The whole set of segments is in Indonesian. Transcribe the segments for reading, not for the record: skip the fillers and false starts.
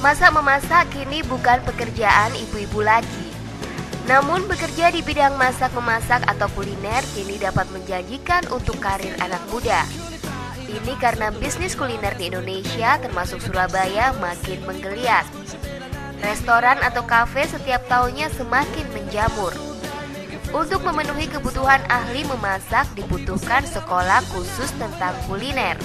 Masak-memasak kini bukan pekerjaan ibu-ibu lagi. Namun bekerja di bidang masak-memasak atau kuliner kini dapat menjanjikan untuk karir anak muda. Ini karena bisnis kuliner di Indonesia termasuk Surabaya makin menggeliat. Restoran atau kafe setiap tahunnya semakin menjamur. Untuk memenuhi kebutuhan ahli memasak dibutuhkan sekolah khusus tentang kuliner.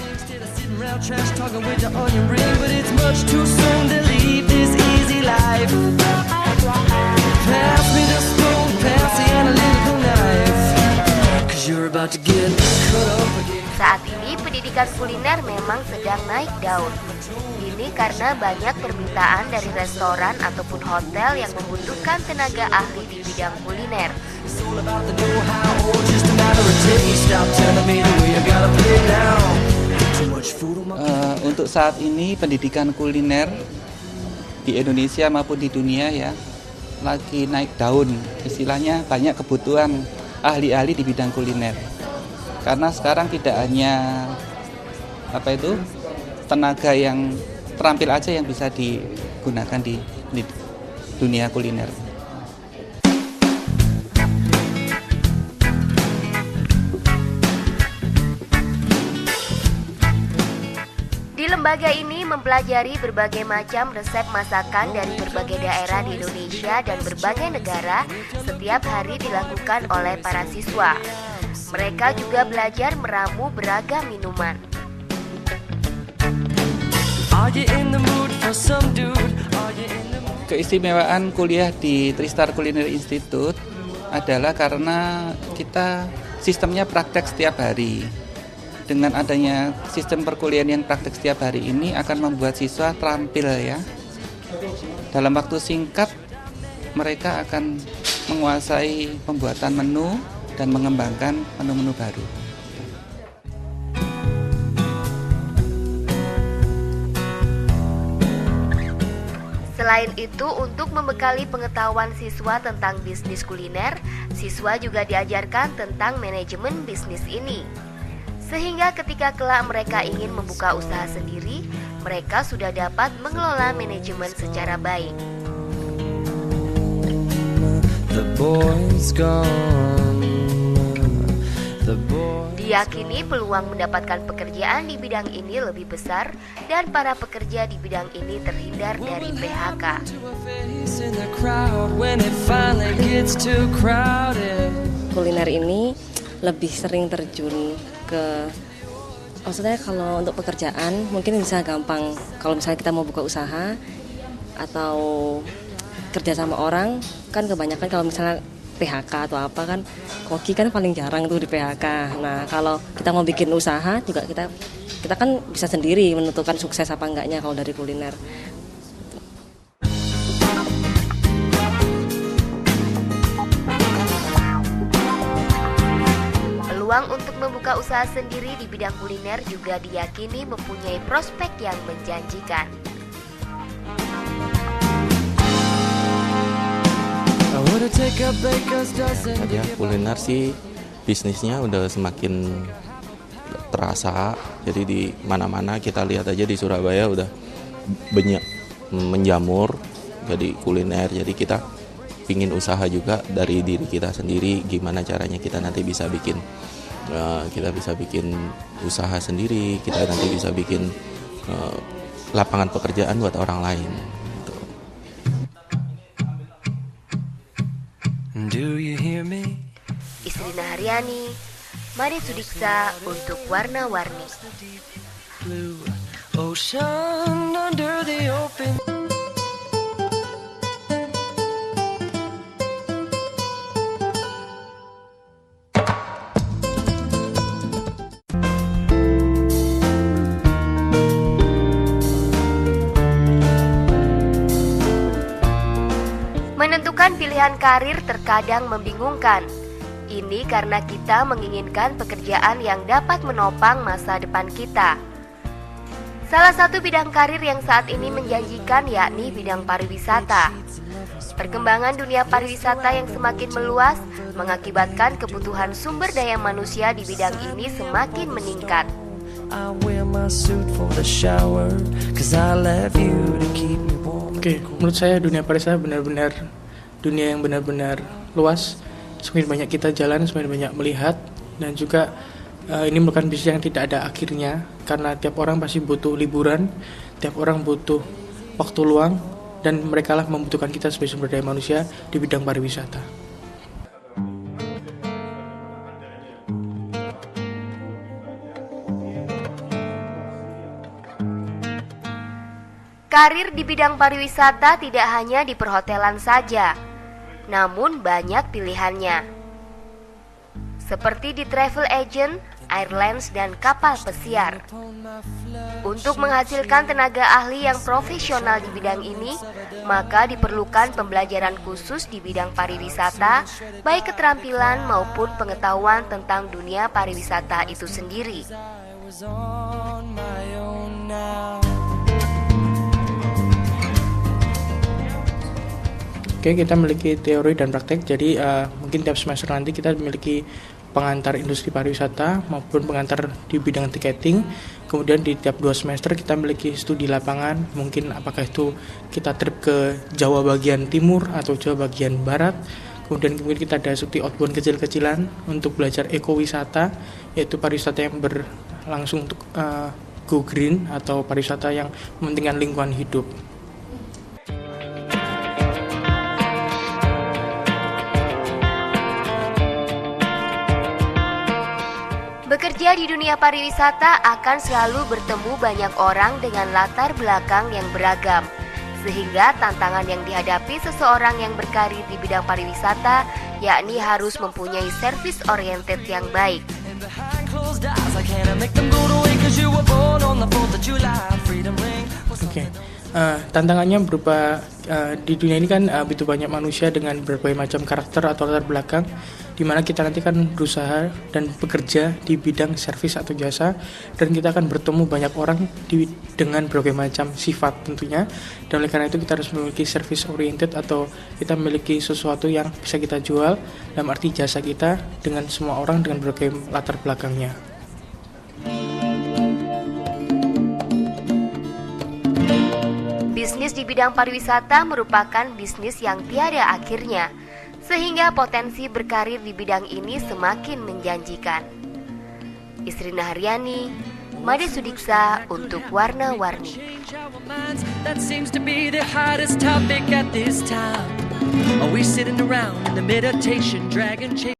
Saat ini pendidikan kuliner memang sedang naik daun. Ini karena banyak permintaan dari restoran ataupun hotel yang membutuhkan tenaga ahli di bidang kuliner. Untuk saat ini pendidikan kuliner di Indonesia maupun di dunia ya lagi naik daun. Istilahnya banyak kebutuhan ahli-ahli di bidang kuliner. Karena sekarang tidak hanya tenaga yang terampil aja yang bisa digunakan di dunia kuliner. Di lembaga ini mempelajari berbagai macam resep masakan dari berbagai daerah di Indonesia dan berbagai negara setiap hari dilakukan oleh para siswa. Mereka juga belajar meramu beragam minuman. Keistimewaan kuliah di Tristar Culinary Institute adalah karena kita sistemnya praktek setiap hari. Dengan adanya sistem perkuliahan yang praktek setiap hari ini akan membuat siswa terampil ya. Dalam waktu singkat mereka akan menguasai pembuatan menu dan mengembangkan menu-menu baru. Selain itu, untuk membekali pengetahuan siswa tentang bisnis kuliner, siswa juga diajarkan tentang manajemen bisnis ini. Sehingga ketika kelak mereka ingin membuka usaha sendiri, mereka sudah dapat mengelola manajemen secara baik. Diyakini peluang mendapatkan pekerjaan di bidang ini lebih besar dan para pekerja di bidang ini terhindar dari PHK. Kuliner ini lebih sering terjun ke, maksudnya kalau untuk pekerjaan mungkin bisa gampang. Kalau misalnya kita mau buka usaha atau kerja sama orang, kan kebanyakan kalau misalnya PHK atau apa kan, koki kan paling jarang tuh di PHK. Nah kalau kita mau bikin usaha juga kita kan bisa sendiri menentukan sukses apa enggaknya kalau dari kuliner. Peluang untuk membuka usaha sendiri di bidang kuliner juga diyakini mempunyai prospek yang menjanjikan. Ya, kuliner sih bisnisnya udah semakin terasa. Jadi di mana-mana kita lihat aja di Surabaya udah banyak menjamur jadi kuliner. Jadi kita pingin usaha juga dari diri kita sendiri. Gimana caranya kita nanti bisa bikin usaha sendiri. Kita nanti bisa bikin lapangan pekerjaan buat orang lain. Isrina Haryani, Mari Sudiksa untuk Warna-Warni. Menentukan pilihan karir terkadang membingungkan. Ini karena kita menginginkan pekerjaan yang dapat menopang masa depan kita. Salah satu bidang karir yang saat ini menjanjikan yakni bidang pariwisata. Perkembangan dunia pariwisata yang semakin meluas mengakibatkan kebutuhan sumber daya manusia di bidang ini semakin meningkat. Oke, menurut saya dunia pariwisata benar-benar dunia yang benar-benar luas. Semakin banyak kita jalan, semakin banyak melihat, dan juga ini merupakan bisnis yang tidak ada akhirnya, karena tiap orang pasti butuh liburan, tiap orang butuh waktu luang, dan mereka lah membutuhkan kita sebagai sumber daya manusia di bidang pariwisata. Karir di bidang pariwisata tidak hanya di perhotelan saja, namun banyak pilihannya. Seperti di travel agent, airlines, dan kapal pesiar. Untuk menghasilkan tenaga ahli yang profesional di bidang ini, maka diperlukan pembelajaran khusus di bidang pariwisata, baik keterampilan maupun pengetahuan tentang dunia pariwisata itu sendiri. Oke, kita memiliki teori dan praktek, jadi mungkin tiap semester nanti kita memiliki pengantar industri pariwisata maupun pengantar di bidang tiketing. Kemudian di tiap 2 semester kita memiliki studi lapangan, mungkin apakah itu kita trip ke Jawa bagian timur atau Jawa bagian barat. Kemudian kita ada studi outbound kecil-kecilan untuk belajar ekowisata, yaitu pariwisata yang berlangsung untuk go green atau pariwisata yang mementingkan lingkungan hidup. Bekerja di dunia pariwisata akan selalu bertemu banyak orang dengan latar belakang yang beragam, sehingga tantangan yang dihadapi seseorang yang berkarir di bidang pariwisata yakni harus mempunyai service oriented yang baik. Oke. Tantangannya berupa di dunia ini kan begitu banyak manusia dengan berbagai macam karakter atau latar belakang, di mana kita nanti kan berusaha dan bekerja di bidang servis atau jasa, dan kita akan bertemu banyak orang dengan berbagai macam sifat tentunya, dan oleh karena itu kita harus memiliki service oriented atau kita memiliki sesuatu yang bisa kita jual dalam arti jasa kita dengan semua orang dengan berbagai latar belakangnya. Bisnis di bidang pariwisata merupakan bisnis yang tiada akhirnya, sehingga potensi berkarir di bidang ini semakin menjanjikan. Isrina Haryani, Made Sudiksa untuk Warna-Warni.